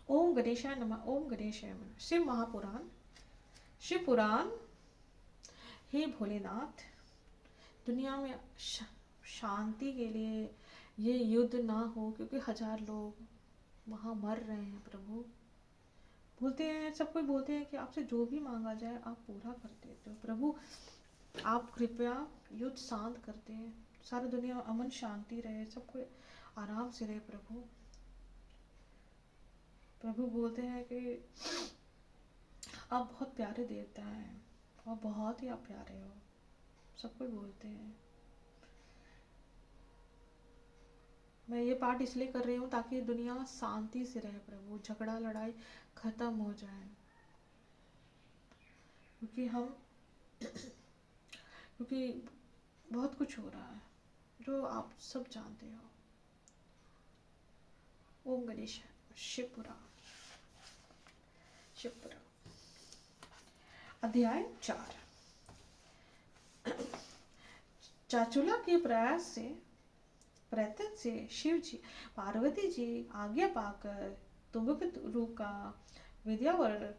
ओम गणेशाय नमः। ओम गणेशाय नमः। शिव महापुराण। शिव पुराण। हे भोलेनाथ, दुनिया में शांति के लिए ये युद्ध ना हो, क्योंकि 1000 लोग वहाँ मर रहे हैं प्रभु। बोलते हैं, सब कोई बोलते हैं कि आपसे जो भी मांगा जाए आप पूरा कर देते हो प्रभु। आप कृपया युद्ध शांत कर दें, सारी दुनिया में अमन शांति रहे, सब कोई आराम से रहे प्रभु। प्रभु बोलते हैं कि आप बहुत प्यारे देवता हैं और बहुत ही आप प्यारे हो, सब कोई बोलते हैं। मैं ये पाठ इसलिए कर रही हूँ ताकि दुनिया शांति से रहे प्रभु, झगड़ा लड़ाई खत्म हो जाए। क्योंकि हम क्योंकि बहुत कुछ हो रहा है जो आप सब जानते हो। ओम गणेश। शिवपुरा। शिवपुरा अध्याय 4। चाचुला के प्रयत्न से शिव जी पार्वती जी आज्ञा पाकर तुम्बकतरु का विद्यावर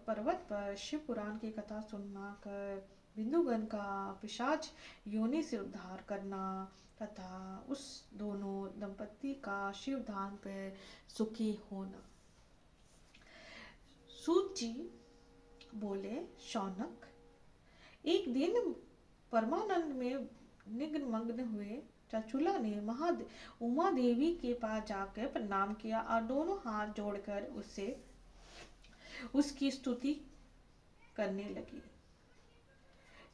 पर्वत पर शिव पुराण की कथा सुनना कर बिंदुगण का पिशाच योनि से उद्धार करना तथा उस दोनों दंपति का शिव धाम पर सुखी होना। सूत जी बोले, शौनक, एक दिन परमानंद में निमग्न हुए चाचुला ने उमा देवी के पास जाकर प्रणाम किया और दोनों हाथ जोड़कर उसकी स्तुति करने लगी।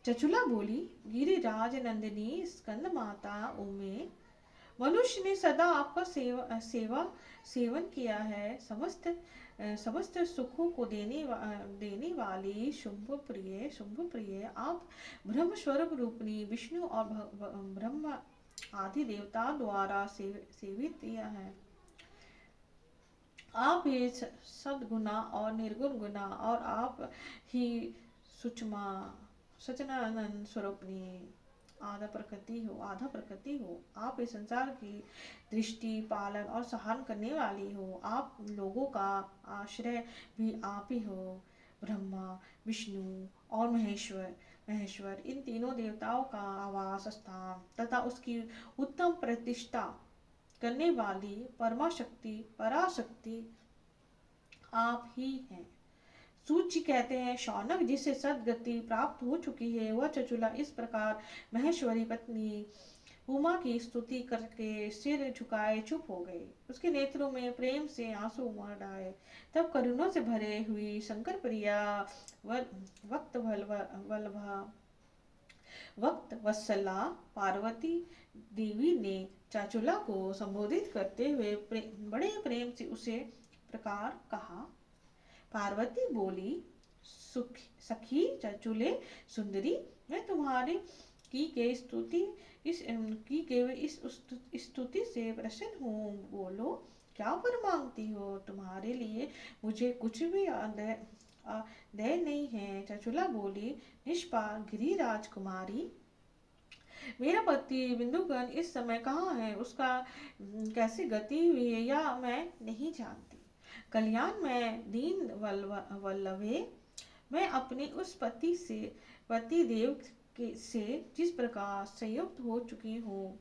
चचुला बोली, गिरिराज नंदिनी स्कंद माता उमे, मनुष्य ने सदा आपका सेवन किया है। समस्त सुखों को देने वाली शुंभ प्रिय आप ब्रह्म स्वरूप रूपनी विष्णु और ब्रह्म आदि देवता द्वारा सेवित किया है। आप ही सद्गुना और निर्गुण गुना और आप ही सुचमा सचनानंद स्वरूपनी आधा प्रकृति हो। आप इस संसार की दृष्टि पालन और सहान करने वाली हो। आप लोगों का आश्रय भी आप ही हो। ब्रह्मा विष्णु और महेश्वर इन तीनों देवताओं का आवास स्थान तथा उसकी उत्तम प्रतिष्ठा करने वाली पराशक्ति आप ही हैं। सूची कहते हैं, शौनक जिसे सदगति प्राप्त हो चुकी है वह चचुला इस प्रकार महेश्वरी पत्नी उमा की स्तुति करके सिर झुकाए चुप हो गई। उसके नेत्रों में प्रेम से आंसू उमड़ आए। तब करुणा से भरे हुई शंकर प्रिया वक्त वत्सला पार्वती देवी ने चाचुला को संबोधित करते हुए बड़े प्रेम से उसे प्रकार कहा। पार्वती बोली, सखी चाचुले सुंदरी, मैं तुम्हारी की गई इस स्तुति से प्रसन्न हूँ। बोलो, क्या वर मांगती हो? तुम्हारे लिए मुझे कुछ भी दय नहीं है। चचुला बोली, निष्पाप गिरिराज कुमारी, मेरा पति बिंदुगण इस समय कहाँ है? उसका कैसी गति हुई है या मैं नहीं जानती। कल्याण में दीन वल्लभे, मैं अपने उस पति देव से जिस प्रकार संयुक्त हो चुकी हूँ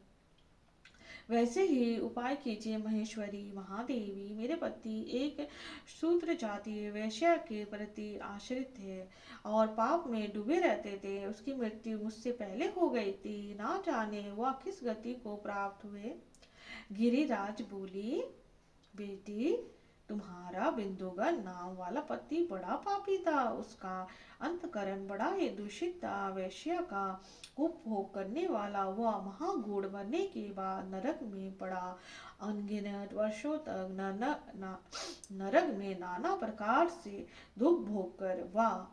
वैसे ही उपाय कीजिए महेश्वरी महादेवी। मेरे पति एक शूद्र जातीय वैश्या के प्रति आश्रित थे और पाप में डूबे रहते थे। उसकी मृत्यु मुझसे पहले हो गई थी। ना जाने वह किस गति को प्राप्त हुए। गिरिराज बोली, बेटी, तुम्हारा बिंदुगण नाम वाला पति बड़ा पापी था। उसका अंतकरण बड़ा ही दूषित था। वैश्य का उपभोग करने वाला वह महागूढ़ बनने के बाद नरक में पड़ा। अनगिनत वर्षों तक नरक में नाना प्रकार से दुख भोग कर वह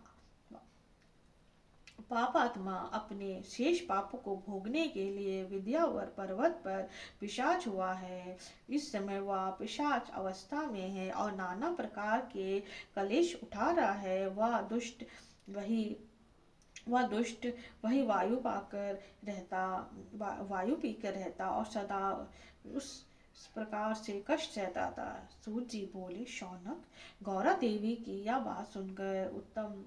पापात्मा अपने शेष पापों को भोगने के लिए विद्यावर पर्वत पर पिशाच हुआ है। इस समय वह पिशाच अवस्था में है और नाना प्रकार के कलेश उठा रहा है। वह दुष्ट वही वायु पीकर रहता और सदा इस प्रकार से कष्ट सहता था। सूत जी बोले, शौनक, गौरा देवी की यह बात सुनकर उत्तम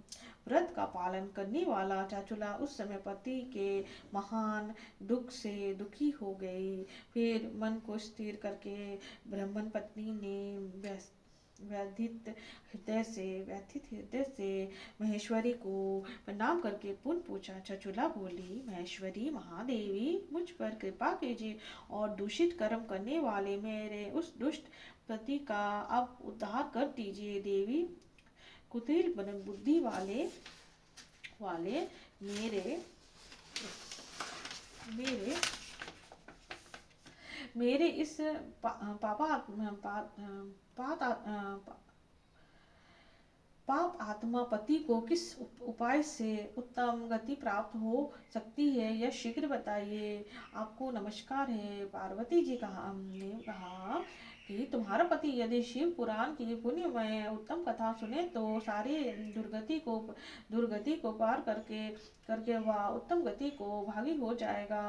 व्रत का पालन करने वाला चंचुला उस समय पति के महान दुख से दुखी हो गई। फिर मन को स्थिर करके ब्राह्मण पत्नी ने व्यथित हृदय से महेश्वरी को प्रणाम करके पुनः पूछा। चचुला बोली, महेश्वरी महादेवी, मुझ पर कृपा कीजिए और दूषित कर्म करने वाले मेरे उस दुष्ट पति का अब उद्धार कर दीजिए। देवी, कुटिल बुद्धि वाले वाले मेरे मेरे मेरे इस पापा पाप आत्मा पति को किस उपाय से उत्तम गति प्राप्त हो सकती है, यह शीघ्र बताइए। आपको नमस्कार है। पार्वती जी ने कहा कि तुम्हारा पति यदि शिव पुराण की पुण्यमय उत्तम कथा सुने तो सारी दुर्गति को पार करके करके वह उत्तम गति को भागी हो जाएगा।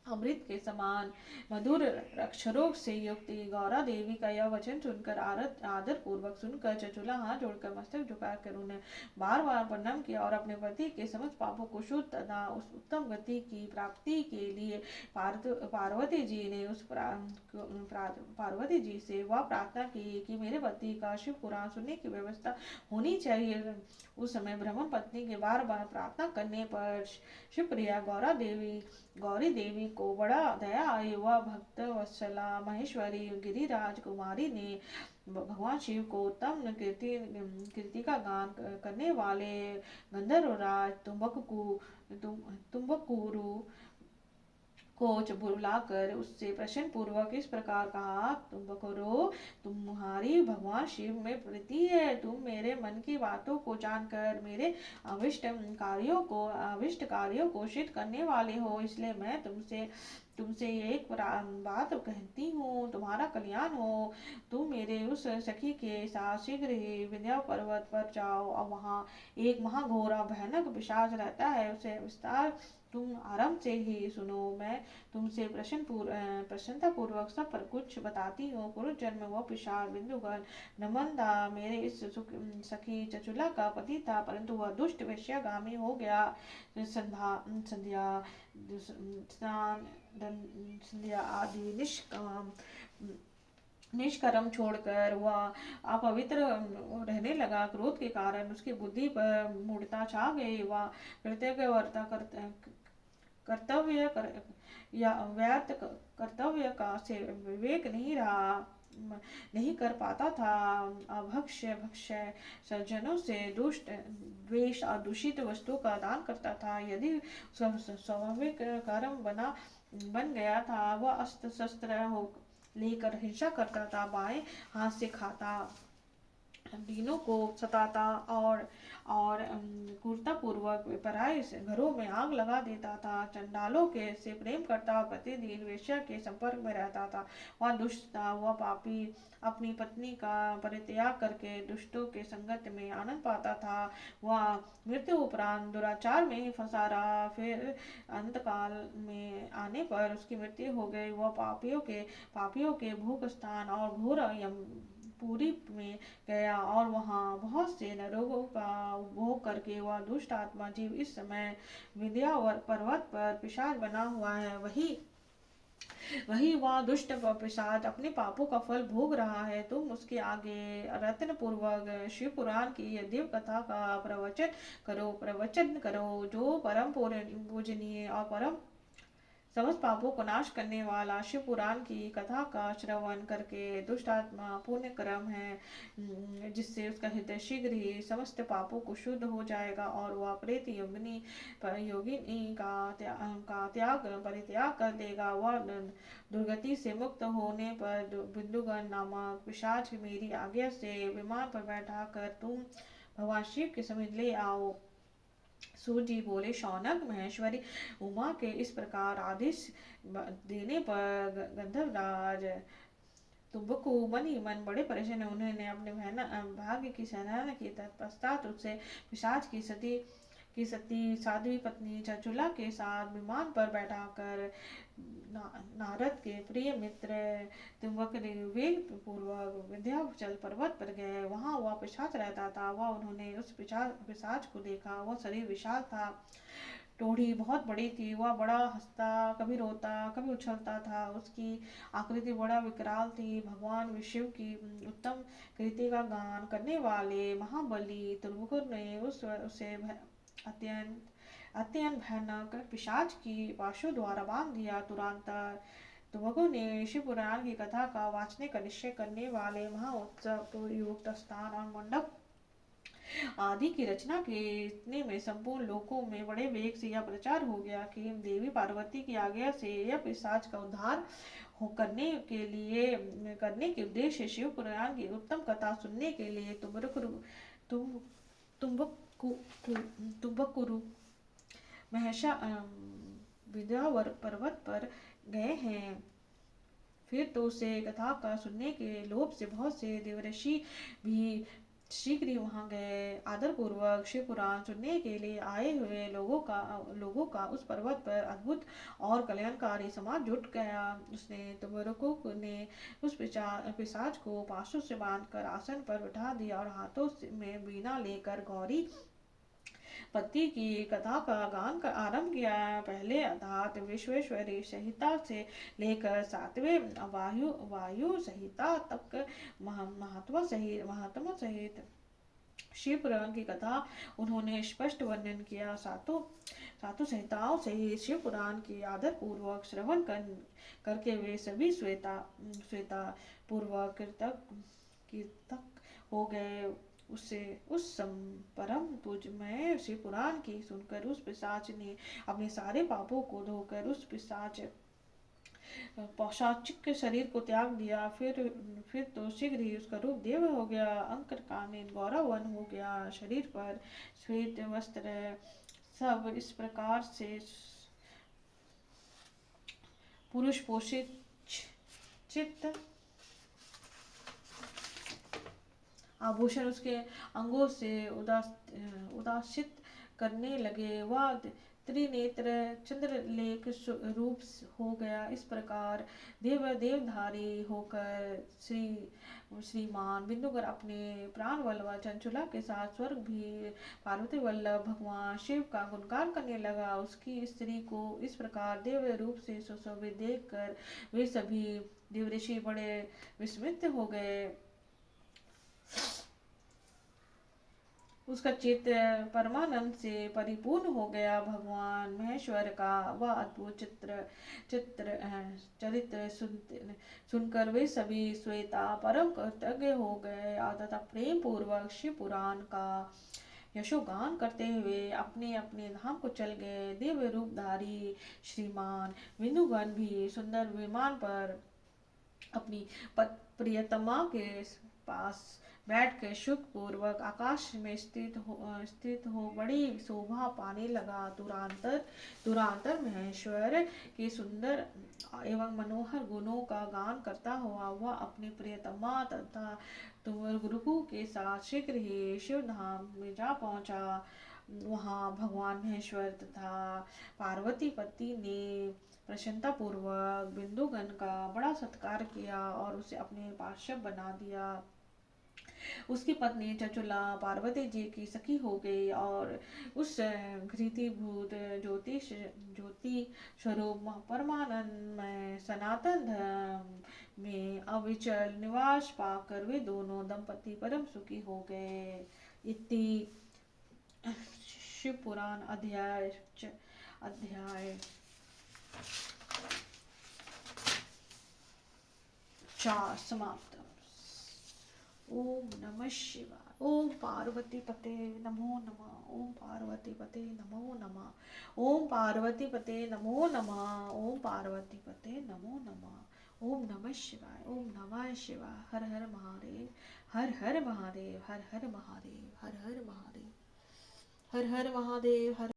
अमृत के समान मधुर अक्षरों से युक्त गौरा देवी का यह वचन सुनकर आदर पूर्वक सुनकर चचुला हाथ जोड़कर मस्तक झुकाकर उन्हें बार बार प्रणाम किया और अपने पति के समस्त पापों को शुद्ध तथा उस उत्तम गति की प्राप्ति के लिए पार्वती जी ने पार्वती जी से वह प्रार्थना की कि मेरे पति का शिव पुराण सुनने की व्यवस्था होनी चाहिए। उस समय ब्राह्मण पत्नी के बार बार प्रार्थना करने पर शिवप्रिया गौरी देवी को बड़ा दया आई। वह भक्त वत्सला महेश्वरी गिरिराज कुमारी ने भगवान शिव को उत्तम कीर्ति का गान करने वाले गंधर्वराज तुम्बकुरु को बुलाकर उससे प्रश्न पूर्वक इस प्रकार कहा, तुम करो, तुम्हारी भगवान शिव में प्रीति है। तुम मेरे मन की बातों को जानकर मेरे अविष्ट कार्यों को सिद्ध करने वाले हो, इसलिए मैं तुमसे एक बात कहती हूँ, तुम्हारा कल्याण हो। तुम मेरे उस सखी के साथ शीघ्र ही विंध्य पर्वत पर जाओ और वहाँ एक महाघोर भयानक पिशाच रहता है, उसे विस्तार तुम आराम से ही सुनो। मैं तुमसे प्रसन्नता पूर्वक सब पर कुछ बताती हूँ। पूर्व जन्म वह पिशाच बिंदुगण नमंदा मेरे इस सखी चचुला का पति था, परंतु वह दुष्ट वेश्यागामी हो गया। संध्या आदि निष्कर्म छोड़कर वह अपवित्र रहने लगा। क्रोध के कारण उसकी बुद्धि पर मूढ़ता छा गई। वह कर्तव्य या व्यर्थ कर्तव्य का से विवेक नहीं कर पाता था। भक्ष्य सज्जनों से दुष्ट द्वेष और दूषित वस्तु का दान करता था। यदि स्वाभाविक कर्म बन गया था, वह अस्त्र शस्त्र हो लेकर हिंसा करता था। बाएं हाथ से खाता, दीनों को सताता और क्रूरतापूर्वक पराये घरों में आग लगा देता था। चंडालों के से प्रेम करता और प्रतिदिन वेश्या के संपर्क में रहता था। वह दुष्ट था, वह पापी अपनी पत्नी का परित्याग करके दुष्टों के संगत में आनंद पाता था। वह मृत्यु उपरांत दुराचार में फंसा रहा। फिर अंतकाल में आने पर उसकी मृत्यु हो गई। वह पापियों के भोग स्थान और घोर पूरी में गया और वहाँ बहुत से नरकों का उपभोग करके वह दुष्ट आत्मा जीव इस समय विंध्य पर्वत पर पिशाच बना हुआ है। वही वह दुष्ट पिशाच अपने पापों का फल भोग रहा है। तुम उसके आगे रत्न पूर्वक शिव पुराण की दिव्य कथा का प्रवचन करो, जो परम पूजनीय और परम समस्त पापों को नाश करने वाला शिव पुराण की कथा का श्रवण करके दुष्ट आत्मा पुण्य कर्म है, जिससे उसका हृदय शीघ्र ही समस्त पापों को शुद्ध हो जाएगा और वह प्रेत योगिनी का परित्याग कर देगा। वह दुर्गति से मुक्त होने पर बिंदुगण नामक पिशाच मेरी आज्ञा से विमान पर बैठा कर तुम भगवान शिव के समीप ले आओ। सूत जी बोले, शौनक, महेश्वरी उमा के इस प्रकार आदेश देने पर गंधर्वराज तुम्बकु मन ही मन बड़े परेशान। उन्होंने अपने भाग्य की सराहना की। तत्पश्चात उससे पिशाच की सती की सती साध्वी पत्नी चंचुला के साथ विमान पर बैठाकर नारद के प्रिय मित्र त्र्यंबक ने वेग पूर्वक विंध्याचल पर्वत पर गए। वहां वह पिशाच रहता था। वह उन्होंने उस पिशाच को देखा। वह शरीर विशाल था, टोड़ी बहुत बड़ी थी। वह बड़ा हंसता, कभी रोता, कभी उछलता था। उसकी आकृति बड़ा विकराल थी। भगवान शिव की उत्तम कृति का गान करने वाले महाबली त्रिपुर ने उसे अत्यंत अत्यंत भयानक पिशाच की पाशों द्वारा बांध दिया। तुरंत तुमको ने शिव पुराण की कथा का वाचने का निश्चय करने वाले महाउत्सव युक्त स्थान और मंडप आदि की रचना के इतने में संपूर्ण लोकों में बड़े वेग से यह प्रचार हो गया कि देवी पार्वती की आज्ञा से यह पिशाच का उद्धार करने के उद्देश्य शिव पुराण की उत्तम कथा सुनने के लिए तुम तुम्बकुरु महर्षा विद्यावर पर्वत पर गए हैं। फिर तो उसे कथा का सुनने के लोभ से बहुत से देवऋषि भी शीघ्र ही वहां गए। आदर पूर्वक शिव पुराण सुनने के लिए आए हुए लोगों का उस पर्वत पर अद्भुत और कल्याणकारी समाज जुट गया। उसने तुमरुकु ने उस पिशाच को पाशों से बांधकर आसन पर बिठा दिया और हाथों में वीणा लेकर गौरी पति की कथा का गान का आरंभ किया। पहले अर्थात विश्वेश्वरी संहिता से लेकर सातवें वायु संहिता तक महात्मा सहित शिव पुराण की कथा उन्होंने स्पष्ट वर्णन किया। सातों संहिताओं से शिव पुराण की आदर पूर्वक श्रवण करके वे सभी श्वेता पूर्वक कीर्तक हो गए। उसे उस परम पूजमय शिव पुराण की सुनकर उस पिशाच ने अपने सारे पापों को धोकर उस पौशाचिक शरीर को त्याग दिया। फिर तो शीघ्र ही उसका रूप देव हो गया। अंक कालीन गौरवन हो गया। शरीर पर श्वेत वस्त्र सब इस प्रकार से पुरुष पोषित चित्त आभूषण उसके अंगों से उदासित करने लगे। वह त्रिनेत्र चंद्रलेख रूप हो गया। इस प्रकार देवधारी होकर श्रीमान बिंदुकर अपने प्राण वल्लभ चंचुला के साथ स्वर्ग भी पार्वती वल्लभ भगवान शिव का गुणगान करने लगा। उसकी स्त्री को इस प्रकार देव रूप से सुशोभित देख कर वे सभी देवऋषि बड़े विस्मित हो गए। उसका चित्त परमानंद से परिपूर्ण हो गया। भगवान महेश्वर का वह अद्भुत चरित्र सुनकर वे सभी श्वेता परम कृतज्ञ हो गए तथा प्रेम पूर्वक शिव पुराण का यशोगान करते हुए अपने अपने धाम को चल गए। देव रूपधारी श्रीमान विंदुगण भी सुंदर विमान पर अपनी प्रियतमा के पास बैठ कर सुख पूर्वक आकाश में स्थित हो बड़ी शोभा पाने लगा। दुरांतर महेश्वर के सुंदर एवं मनोहर गुणों का गान करता हुआ वह अपने प्रियतमा तथा तुमरुकु के साथ शीघ्र ही शिव धाम में जा पहुंचा। वहां भगवान महेश्वर तथा पार्वती पति ने प्रसन्नता पूर्वक बिंदुगण का बड़ा सत्कार किया और उसे अपने पार्षद बना दिया। उसकी पत्नी चंचुला पार्वती जी की सखी हो गई और उस घृतिभूत ज्योति स्वरूप परमानंद में सनातन धर्म में अविचल निवास पाकर वे दोनों दंपति परम सुखी हो गए। इति शिव पुराण अध्याय 4 समाप्त। ओम नमः शिवाय। ओम पार्वती पते नमो नमः। ओम पार्वती पते नमो नमः। ओम पार्वती पते नमो नमः। ओम पार्वती पते नमो नमः। ओम नमः शिवाय। ओम नमः शिवाय। हर हर महादेव। हर हर महादेव। हर हर महादेव। हर हर महादेव। हर हर महादेव। हर